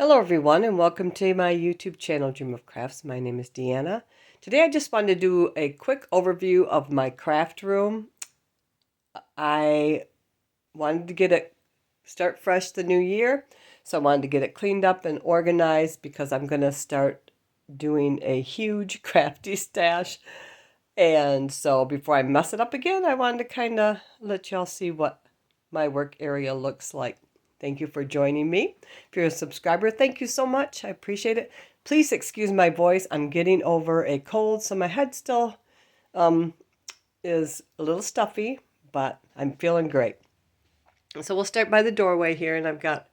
Hello everyone and welcome to my YouTube channel, Dream of Crafts. My name is Deanna. Today I just wanted to do a quick overview of my craft room. I wanted to get it start fresh the new year, so I wanted to get it cleaned up and organized because I'm going to start doing a huge crafty stash. And so before I mess it up again, I wanted to kind of let y'all see what my work area looks like. Thank you for joining me. If you're a subscriber, thank you so much. I appreciate it. Please excuse my voice. I'm getting over a cold, so my head still is a little stuffy, but I'm feeling great. So we'll start by the doorway here, and I've got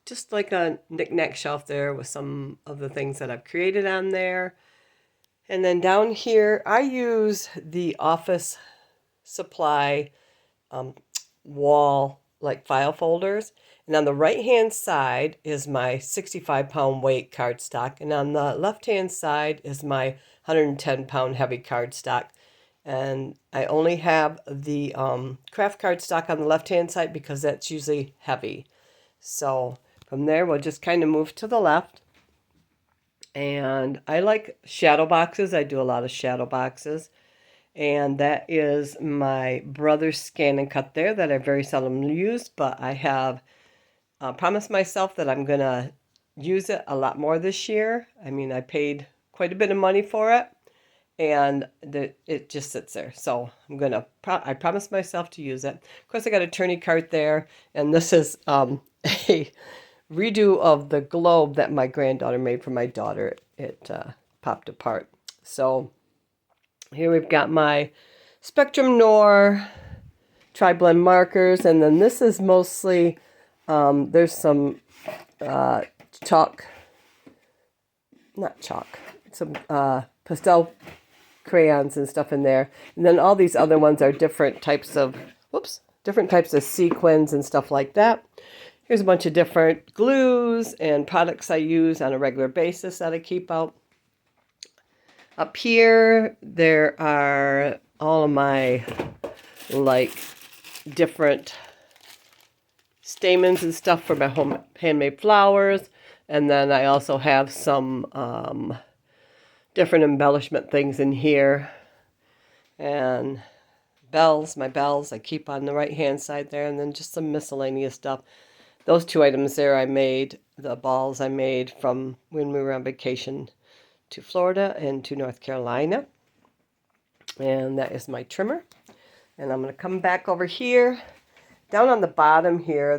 just like a knick-knack shelf there with some of the things that I've created on there. And then down here, I use the office supply wall like file folders. And on the right hand side is my 65-pound weight cardstock. And on the left hand side is my 110-pound heavy cardstock. And I only have the craft cardstock on the left hand side because that's usually heavy. So from there we'll just kind of move to the left. And I like shadow boxes. I do a lot of shadow boxes. And that is my brother's scan and cut there that I very seldom use, but I have promised myself that I'm going to use it a lot more this year. I mean, I paid quite a bit of money for it, and it just sits there. So I promised myself to use it. Of course, I got a tourney cart there, and this is a redo of the globe that my granddaughter made for my daughter. It popped apart. So here we've got my Spectrum Noir tri-blend markers, and then this is mostly, there's some some pastel crayons and stuff in there. And then all these other ones are different types of sequins and stuff like that. Here's a bunch of different glues and products I use on a regular basis that I keep out. Up here, there are all of my, different stamens and stuff for my handmade flowers. And then I also have some different embellishment things in here. And my bells, I keep on the right-hand side there. And then just some miscellaneous stuff. Those two items there I made, the balls I made from when we were on vacation to Florida and to North Carolina. And that is my trimmer. And I'm going to come back over here. Down on the bottom here,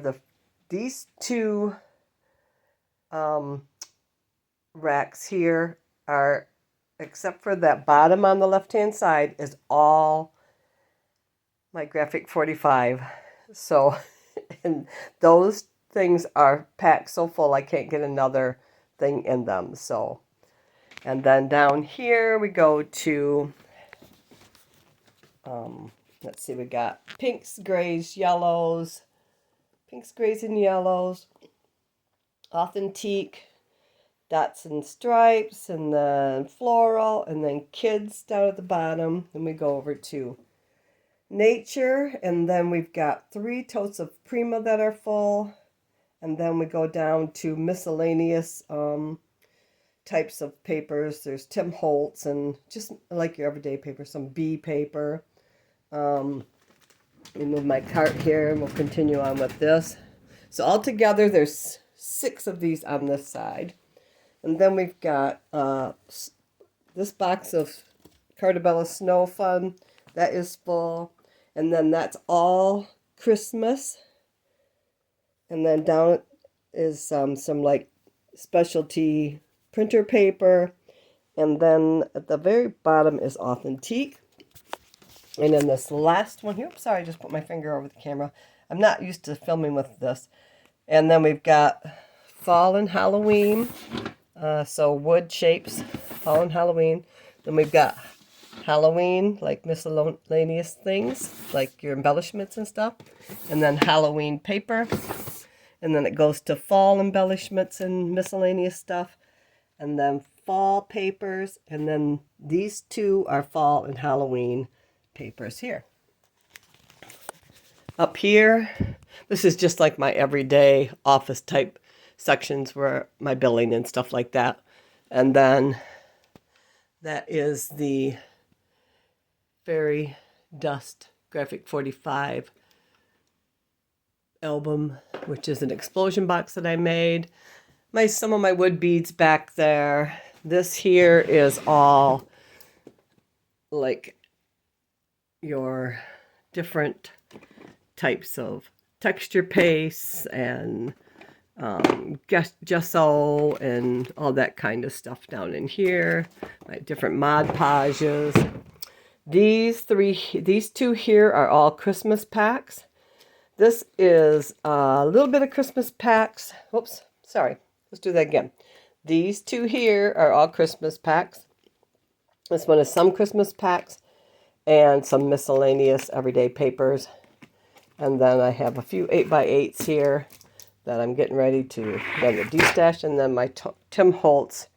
these two racks here are, except for that bottom on the left-hand side, is all my Graphic 45. So, and those things are packed so full I can't get another thing in them. So, and then down here we go to, let's see, we got pinks, grays, yellows, authentique, dots and stripes, and then floral, and then kids down at the bottom. Then we go over to nature, and then we've got 3 totes of Prima that are full, and then we go down to miscellaneous types of papers. There's Tim Holtz and just like your everyday paper, some bee paper. We move my cart here and we'll continue on with this. So altogether there's 6 of these on this side. And then we've got this box of Cartabella Snow Fun. That is full. And then that's all Christmas. And then down is some like specialty printer paper, and then at the very bottom is authentique. And then this last one here, oops, sorry, I just put my finger over the camera. I'm not used to filming with this. And then we've got fall and Halloween, so wood shapes, fall and Halloween. Then we've got Halloween, like miscellaneous things, like your embellishments and stuff. And then Halloween paper. And then it goes to fall embellishments and miscellaneous stuff. And then fall papers, and then these 2 are fall and Halloween papers here. Up here, this is just like my everyday office type sections where my billing and stuff like that. And then that is the Fairy Dust Graphic 45 album, which is an explosion box that I made. Some of my wood beads back there. This here is all like your different types of texture pastes and gesso and all that kind of stuff down in here. My different Mod Podges. These two here are all Christmas packs. This is a little bit of Christmas packs. Oops, sorry. Let's do that again. These two here are all Christmas packs. This one is some Christmas packs and some miscellaneous everyday papers. And then I have a few 8x8s here that I'm getting ready to then the destash. And then my Tim Holtz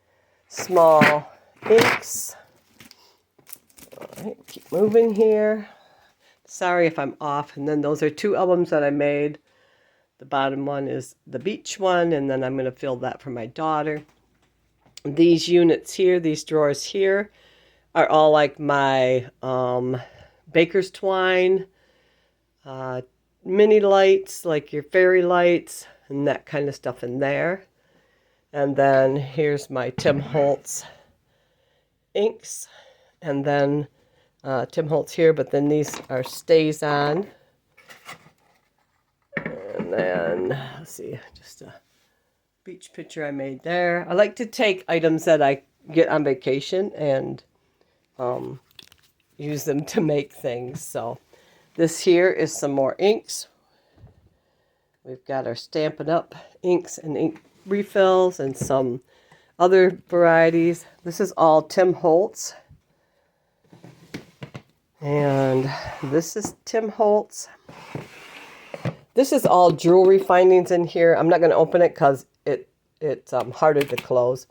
small inks. All right, keep moving here. Sorry if I'm off. And then those are two albums that I made. The bottom one is the beach one, and then I'm going to fill that for my daughter. These units here, these drawers here, are all like my baker's twine, mini lights, like your fairy lights, and that kind of stuff in there. And then here's my Tim Holtz inks, and then Tim Holtz here, but then these are stays on. And then, let's see, just a beach picture I made there. I like to take items that I get on vacation and use them to make things. So this here is some more inks. We've got our Stampin' Up! Inks and ink refills and some other varieties. This is all Tim Holtz. And this is Tim Holtz. This is all jewelry findings in here. I'm not going to open it because it's harder to close.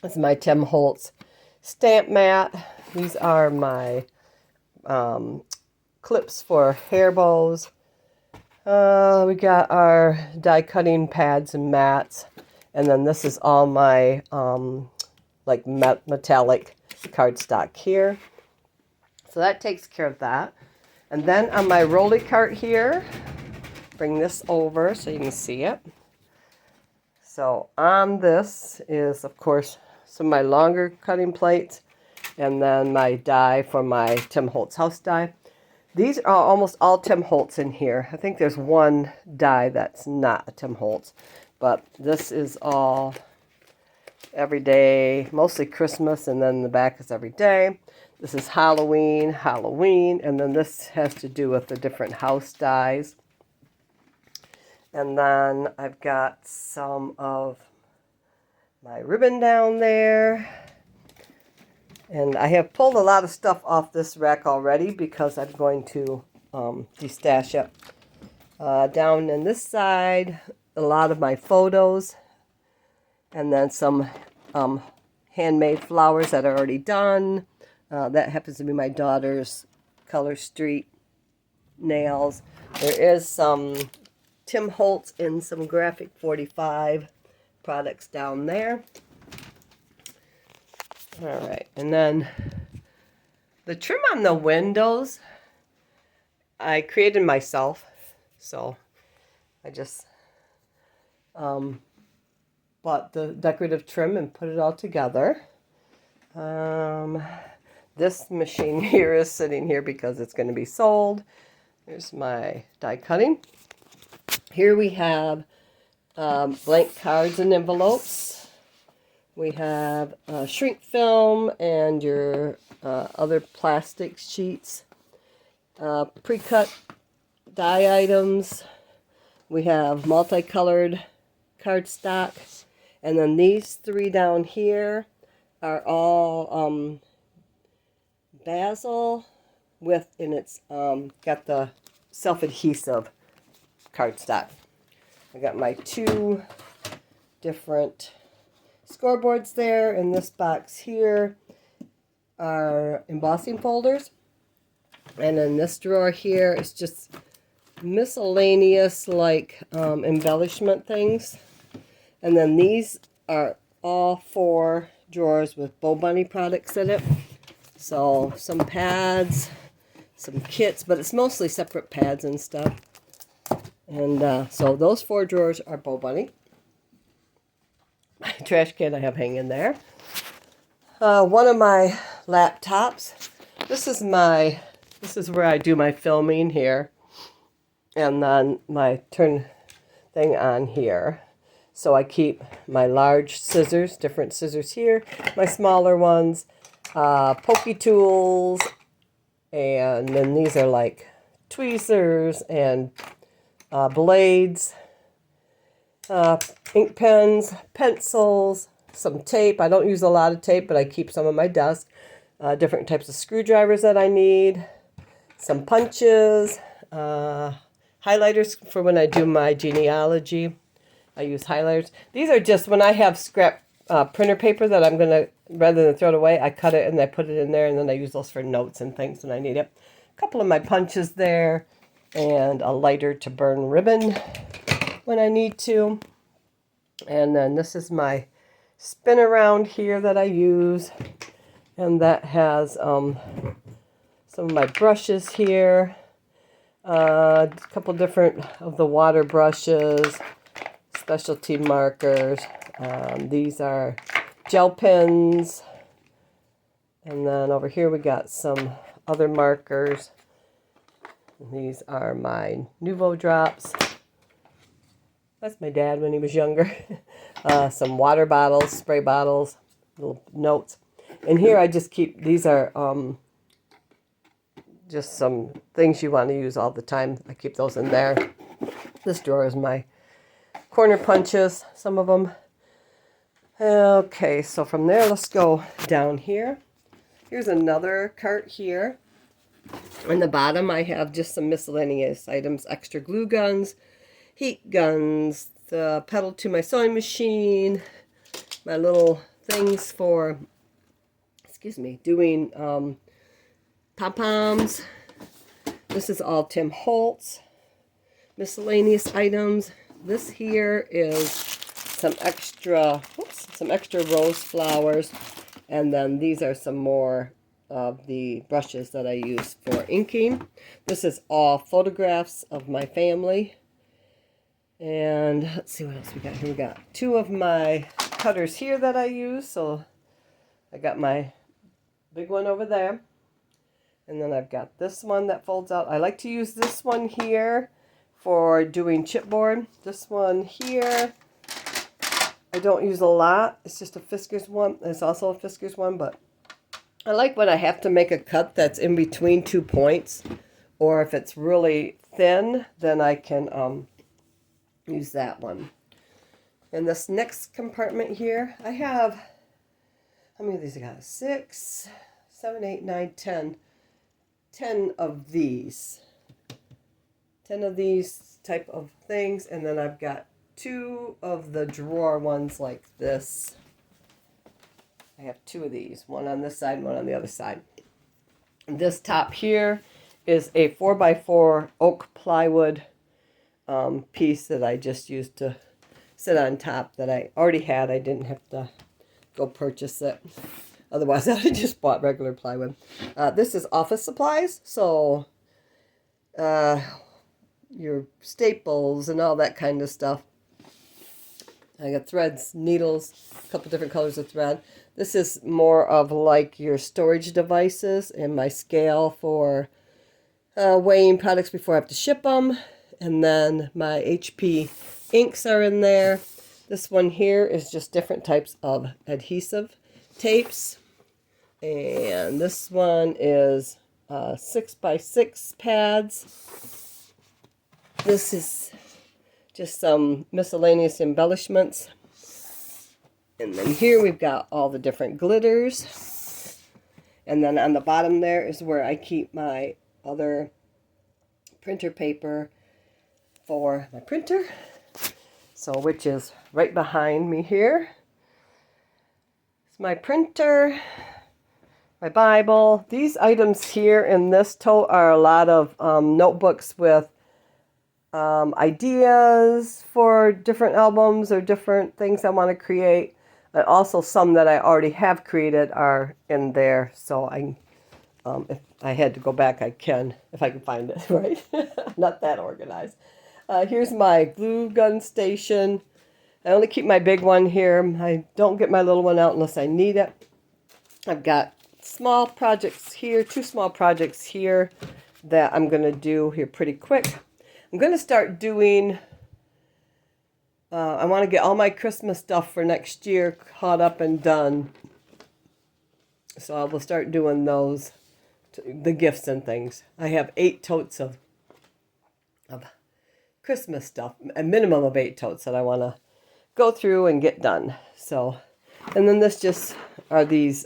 This is my Tim Holtz stamp mat. These are my clips for hair bows. We got our die cutting pads and mats. And then this is all my like metallic cardstock here. So that takes care of that. And then on my rolly cart here, bring this over so you can see it. So on this is, of course, some of my longer cutting plates, and then my die for my Tim Holtz house die. These are almost all Tim Holtz in here. I think there's one die that's not a Tim Holtz, but this is all everyday, mostly Christmas, and then the back is every day. This is Halloween, and then this has to do with the different house dies. And then I've got some of my ribbon down there. And I have pulled a lot of stuff off this rack already because I'm going to destash it. Down in this side, a lot of my photos. And then some handmade flowers that are already done. That happens to be my daughter's Color Street nails. There is some Tim Holtz and some Graphic 45 products down there. All right, and then the trim on the windows, I created myself. So I just bought the decorative trim and put it all together. This machine here is sitting here because it's going to be sold. Here's my die cutting. Here we have blank cards and envelopes. We have shrink film and your other plastic sheets. Pre-cut die items. We have multicolored cardstock. And then these three down here are all basil and it's got the self-adhesive cardstock. I got my two different scoreboards there. In this box here are embossing folders. And in this drawer here is just miscellaneous like embellishment things. And then these are all 4 drawers with Bow Bunny products in it. So some pads, some kits, but it's mostly separate pads and stuff. And so those 4 drawers are Bow Bunny. My trash can I have hanging there. One of my laptops. This is where I do my filming here. And then my turn thing on here. So I keep my large scissors, different scissors here, my smaller ones, pokey tools, and then these are like tweezers and blades, ink pens, pencils, some tape. I don't use a lot of tape, but I keep some on my desk. Different types of screwdrivers that I need, some punches, highlighters for when I do my genealogy. I use highlighters. These are just when I have scrap printer paper that I'm going to, rather than throw it away, I cut it and I put it in there, and then I use those for notes and things when I need it. A couple of my punches there, and a lighter to burn ribbon when I need to. And then this is my spin around here that I use, and that has some of my brushes here, a couple different of the water brushes, specialty markers. These are gel pens, and then over here we got some other markers. These are my Nuvo drops. That's my dad when he was younger. Some water bottles, spray bottles, little notes. And here I just keep, these are just some things you want to use all the time. I keep those in there. This drawer is my corner punches, some of them. Okay, so from there, let's go down here. Here's another cart here. On the bottom, I have just some miscellaneous items, extra glue guns, heat guns, the pedal to my sewing machine, my little things for, doing pom-poms. This is all Tim Holtz miscellaneous items. This here is some extra rose flowers, and then these are some more of the brushes that I use for inking. This is all photographs of my family. And let's see what else we got here. We got 2 of my cutters here that I use. So I got my big one over there. And then I've got this one that folds out. I like to use this one here for doing chipboard. This one here, I don't use a lot. It's just a Fiskars one. It's also a Fiskars one, but I like when I have to make a cut that's in between 2 points, or if it's really thin, then I can use that one. In this next compartment here, I have, how many of these I got? 6, 7, 8, 9, 10. 10 of these. 10 of these type of things, and then I've got 2 of the drawer ones like this. I have 2 of these, one on this side, one on the other side. And this top here is a 4x4 oak plywood piece that I just used to sit on top that I already had. I didn't have to go purchase it. Otherwise, I would have just bought regular plywood. This is office supplies, so your staples and all that kind of stuff. I got threads, needles, a couple different colors of thread. This is more of like your storage devices, and my scale for weighing products before I have to ship them. And then my HP inks are in there. This one here is just different types of adhesive tapes. And this one is 6x6 pads. This is just some miscellaneous embellishments. And then here we've got all the different glitters. And then on the bottom there is where I keep my other printer paper for my printer. So, which is right behind me here. It's my printer, my Bible. These items here in this tote are a lot of notebooks with ideas for different albums or different things I want to create. And also some that I already have created are in there. So if I had to go back, I can, if I can find it, right? Not that organized. Here's my glue gun station. I only keep my big one here. I don't get my little one out unless I need it. I've got small projects here, 2 small projects here that I'm going to do here pretty quick. I'm going to start doing, I want to get all my Christmas stuff for next year caught up and done. So I will start doing those, the gifts and things. I have 8 totes of Christmas stuff, a minimum of 8 totes that I want to go through and get done. So, and then this just are these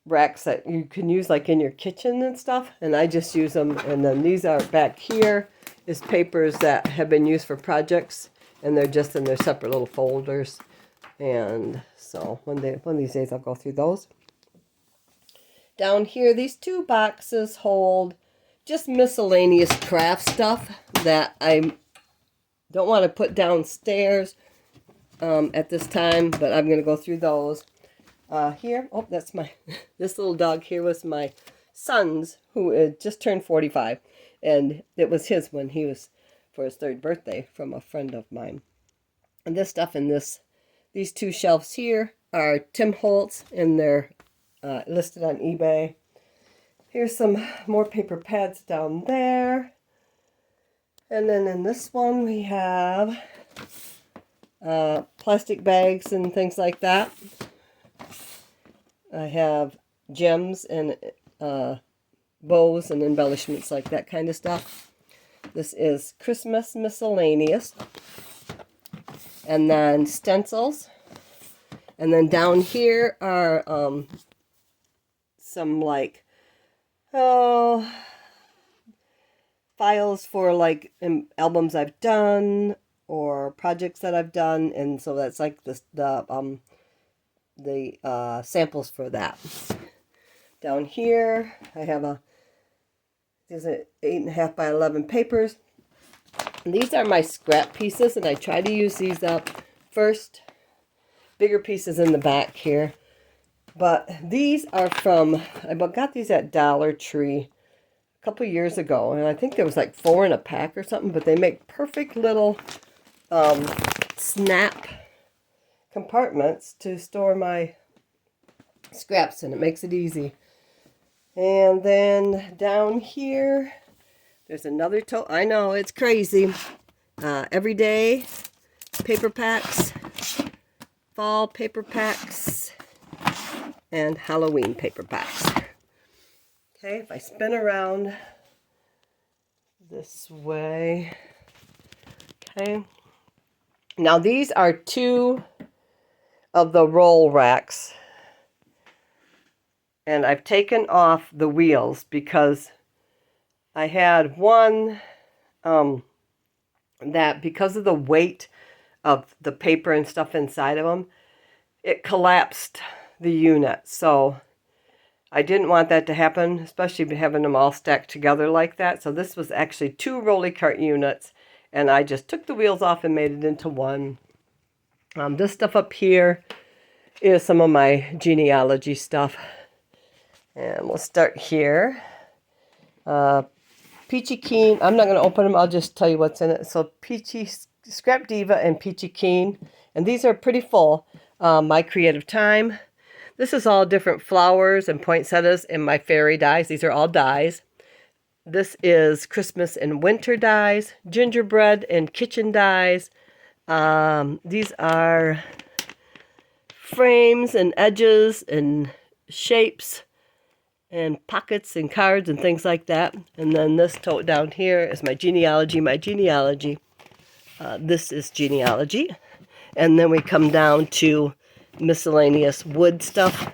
racks that you can use like in your kitchen and stuff, and I just use them. And then these are back here is papers that have been used for projects, and they're just in their separate little folders. And so one of these days I'll go through those. Down here, these 2 boxes hold just miscellaneous craft stuff that I don't want to put downstairs at this time, but I'm going to go through those. Here, oh, that's my, this little dog here was my son's, who had just turned 45, and it was his when he was for his 3rd birthday from a friend of mine. And this stuff in these 2 shelves here are Tim Holtz, and they're listed on eBay. Here's some more paper pads down there. And then in this one we have plastic bags and things like that. I have gems and bows and embellishments, like that kind of stuff. This is Christmas miscellaneous. And then stencils. And then down here are some like files for like albums I've done or projects that I've done, and so that's like the samples for that. Down here I have these are 8.5 by 11 papers. And these are my scrap pieces, and I try to use these up first. Bigger pieces in the back here. But these are from, I got these at Dollar Tree a couple years ago, and I think there was like 4 in a pack or something, but they make perfect little snap compartments to store my scraps, and it makes it easy. And then down here, there's another tote. I know, it's crazy. Everyday paper packs, fall paper packs, and Halloween paper packs. Okay, if I spin around this way. Okay. Now these are 2 of the roll racks. And I've taken off the wheels because I had one that, because of the weight of the paper and stuff inside of them, it collapsed the unit. So I didn't want that to happen, especially having them all stacked together like that. So this was actually 2 rolly cart units, and I just took the wheels off and made it into one. This stuff up here is some of my genealogy stuff. And we'll start here. Peachy Keen. I'm not going to open them. I'll just tell you what's in it. So Peachy Scrap Diva and Peachy Keen. And these are pretty full. My Creative Time. This is all different flowers and poinsettias and my fairy dies. These are all dies. This is Christmas and winter dies. Gingerbread and kitchen dies. These are frames and edges and shapes and pockets and cards and things like that. And then this tote down here is my genealogy. This is genealogy. And then we come down to miscellaneous wood stuff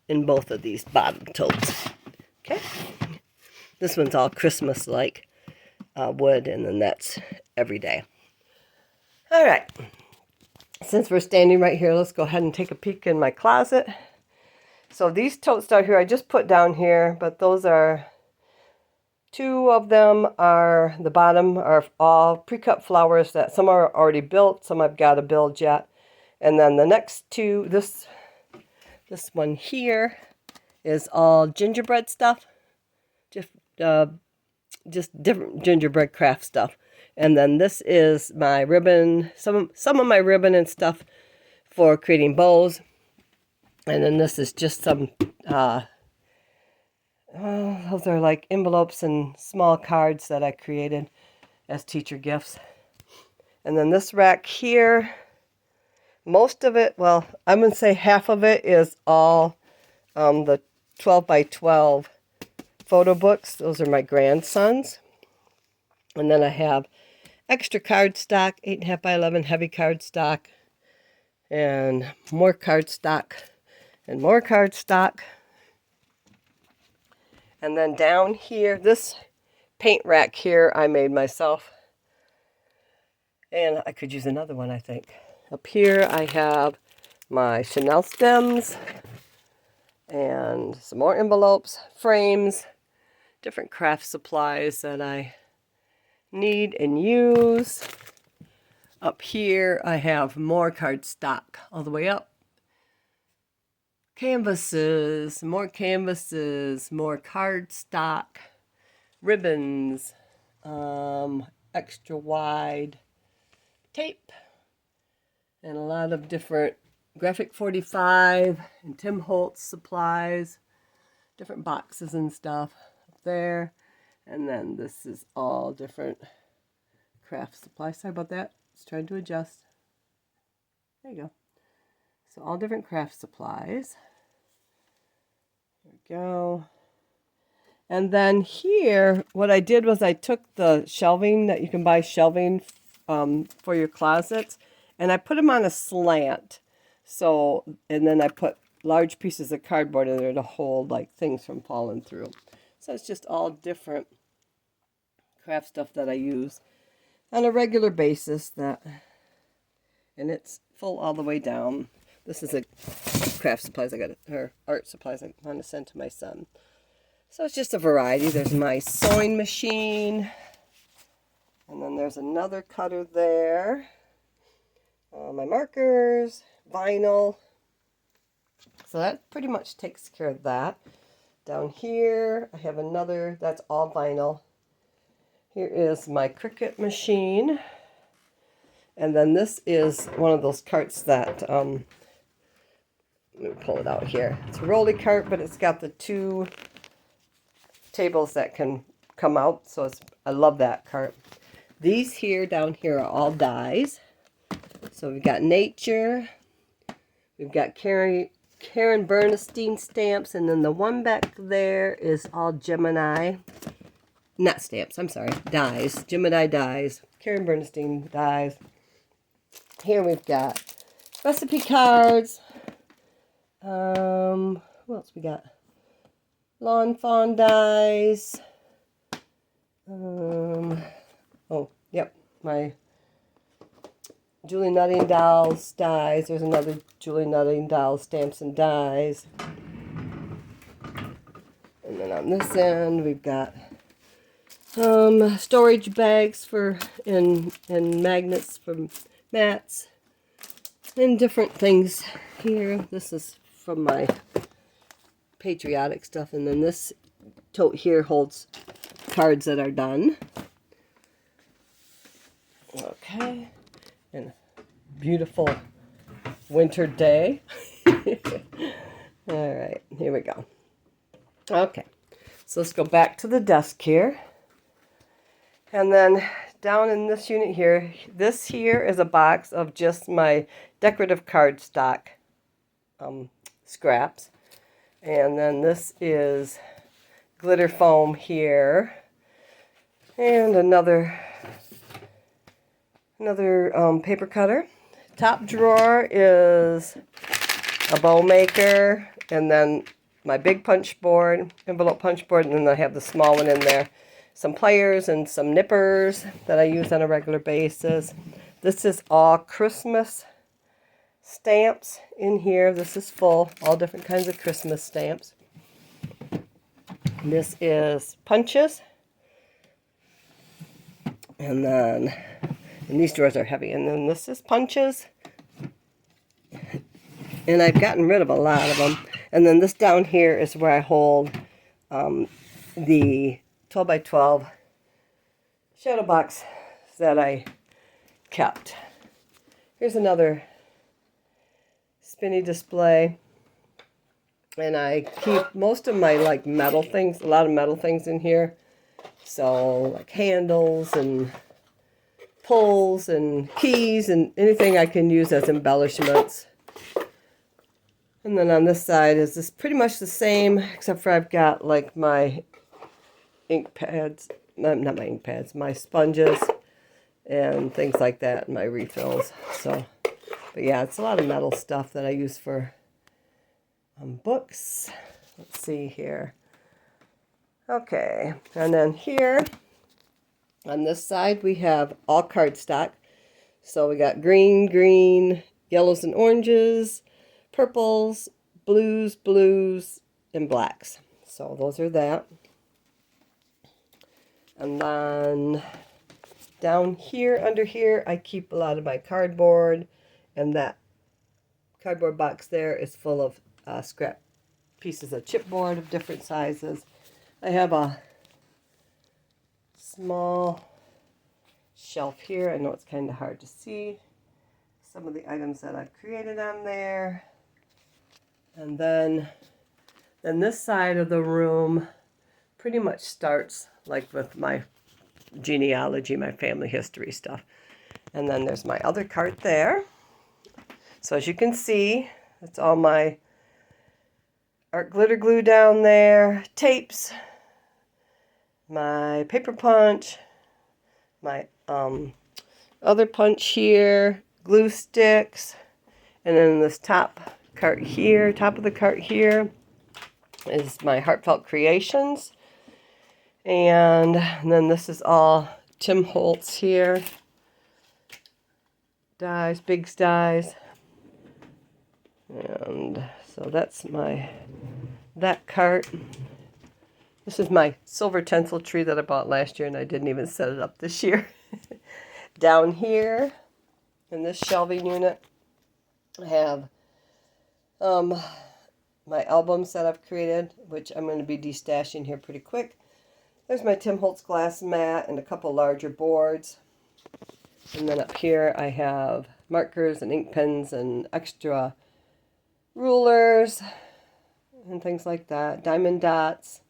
in both of these bottom totes. Okay. This one's all Christmas-like wood, and then that's every day. All right. Since we're standing right here, let's go ahead and take a peek in my closet. So these totes down here, I just put down here, but those are Two of them are, the bottom are all pre-cut flowers that some are already built, some I've got to build yet. And then the next two, this one here is all gingerbread stuff. Just different gingerbread craft stuff. And then this is my ribbon, some of my ribbon and stuff for creating bows. And then this is just some those are like envelopes and small cards that I created as teacher gifts. And then this rack here, most of it, well, I'm going to say half of it is all the 12 by 12 photo books. Those are my grandsons. And then I have extra cardstock, 8.5 by 11 heavy cardstock, and more cardstock, and more cardstock. And then down here, this paint rack here I made myself. And I could use another one, I think. Up here I have my Chanel stems and some more envelopes, frames, different craft supplies that I need and use. Up here I have more cardstock all the way up. Canvases, more cardstock, ribbons, extra wide tape, and a lot of different Graphic 45 and Tim Holtz supplies, different boxes and stuff up there. And then this is all different craft supplies. Sorry about that. It's trying to adjust. There you go. So all different craft supplies. There we go. And then here, what I did was I took the shelving that you can buy shelving for your closets, and I put them on a slant. So, and then I put large pieces of cardboard in there to hold like things from falling through. So it's just all different craft stuff that I use on a regular basis. And it's full all the way down. This is a craft supplies or art supplies I want to send to my son. So it's just a variety. There's my sewing machine. And then there's another cutter there. My markers, vinyl. So that pretty much takes care of that. Down here, I have another, that's all vinyl. Here is my Cricut machine. And then this is one of those carts that, let me pull it out here. It's a rolly cart, but it's got the two tables that can come out. So I love that cart. These here, down here, are all dies. So we've got nature. We've got Karen Bernstein stamps. And then the one back there is all Gemini. Not stamps, I'm sorry. Dies. Gemini dies. Karen Bernstein dies. Here we've got recipe cards. What else we got? Lawn fawn dies. Oh, yep, my Julie Nutting Dolls dies. There's another Julie Nutting Dolls stamps and dies. And then on this end, we've got storage bags and magnets for mats and different things here. This is from my patriotic stuff, and then this tote here holds cards that are done. Okay, and a beautiful winter day. All right, here we go. Okay, so let's go back to the desk here. And then down in this unit here, this here is a box of just my decorative cardstock scraps. And then this is glitter foam here. And another paper cutter. Top drawer is a bow maker, and then my big punch board, envelope punch board, and then I have the small one in there. Some pliers and some nippers that I use on a regular basis. This is all Christmas stamps in here. This is full, all different kinds of Christmas stamps. This is punches. And then, and these drawers are heavy. And then this is punches. And I've gotten rid of a lot of them. And then this down here is where I hold the 12 by 12 shadow box that I kept. Here's another spinny display. And I keep most of my like metal things, a lot of metal things in here. So like handles and pulls and keys and anything I can use as embellishments. And then on this side is this pretty much the same, except for I've got like my ink pads, not my ink pads, my sponges and things like that, my refills. So, but yeah, it's a lot of metal stuff that I use for books. Let's see here. Okay, and then here on this side we have all cardstock. So we got green, yellows and oranges, purples, blues, and blacks. So those are that. And then down here, under here, I keep a lot of my cardboard. And that cardboard box there is full of scrap pieces of chipboard of different sizes. I have a small shelf here. I know it's kind of hard to see some of the items that I've created on there. And then this side of the room pretty much starts like with my genealogy, my family history stuff. And then there's my other cart there. So as you can see, it's all my art glitter glue down there, tapes, my paper punch, my other punch here, glue sticks, and then this top cart here, top of the cart here is my heartfelt creations. And then this is all Tim Holtz here. Dies, Biggs dies. And so that's that cart. This is my silver tinsel tree that I bought last year and I didn't even set it up this year. Down here in this shelving unit I have my albums that I've created, which I'm going to be destashing here pretty quick. There's my Tim Holtz glass mat and a couple larger boards. And then up here I have markers and ink pens and extra rulers and things like that. Diamond dots.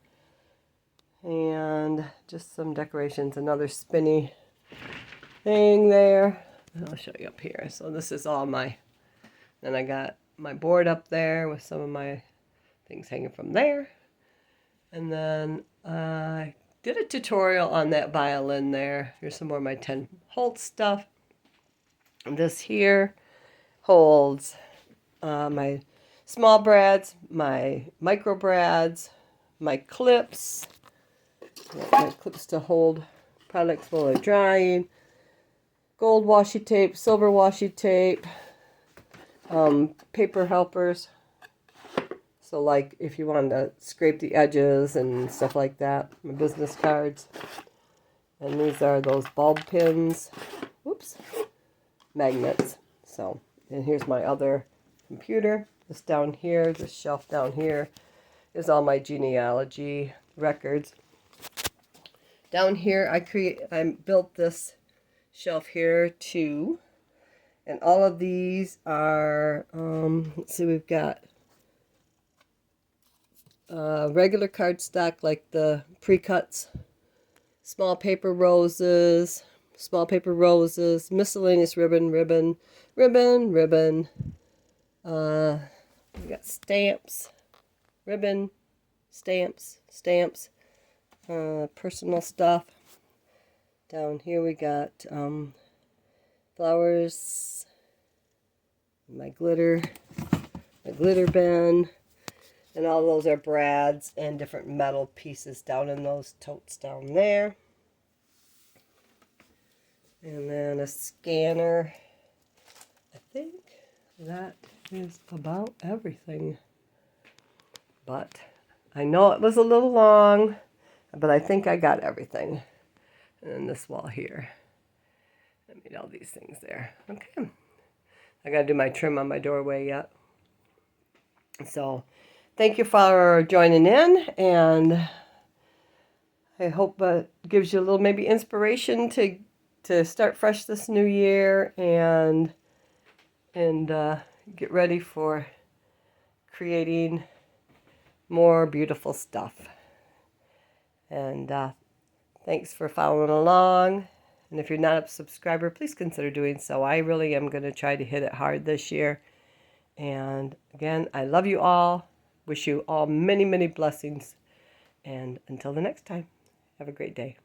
And just some decorations. Another spinny thing there. I'll show you up here. So this is all then I got my board up there with some of my things hanging from there. And then I did a tutorial on that violin there. Here's some more of my 10 Holtz stuff. And this here holds my small brads, my micro brads, my clips. My clips to hold products while they're drying. Gold washi tape, silver washi tape, paper helpers. So like if you wanted to scrape the edges and stuff like that. My business cards. And these are those bulb pins. Whoops. Magnets. So, and here's my other computer. This down here, this shelf down here is all my genealogy records. Down here I built this shelf here too. And all of these are, let's see, we've got regular cardstock like the pre-cuts, small paper roses, miscellaneous ribbon. We got stamps, ribbon, stamps, personal stuff. Down here we got flowers, my glitter bin, and all those are brads and different metal pieces down in those totes down there. And then a scanner. I think that is about everything. But I know it was a little long, but I think I got everything. And then this wall here. Need all these things there. Okay. I got to do my trim on my doorway yet. So thank you for joining in, and I hope it gives you a little maybe inspiration to start fresh this new year and get ready for creating more beautiful stuff. And thanks for following along. And if you're not a subscriber, please consider doing so. I really am going to try to hit it hard this year. And again, I love you all. Wish you all many, many blessings. And until the next time, have a great day.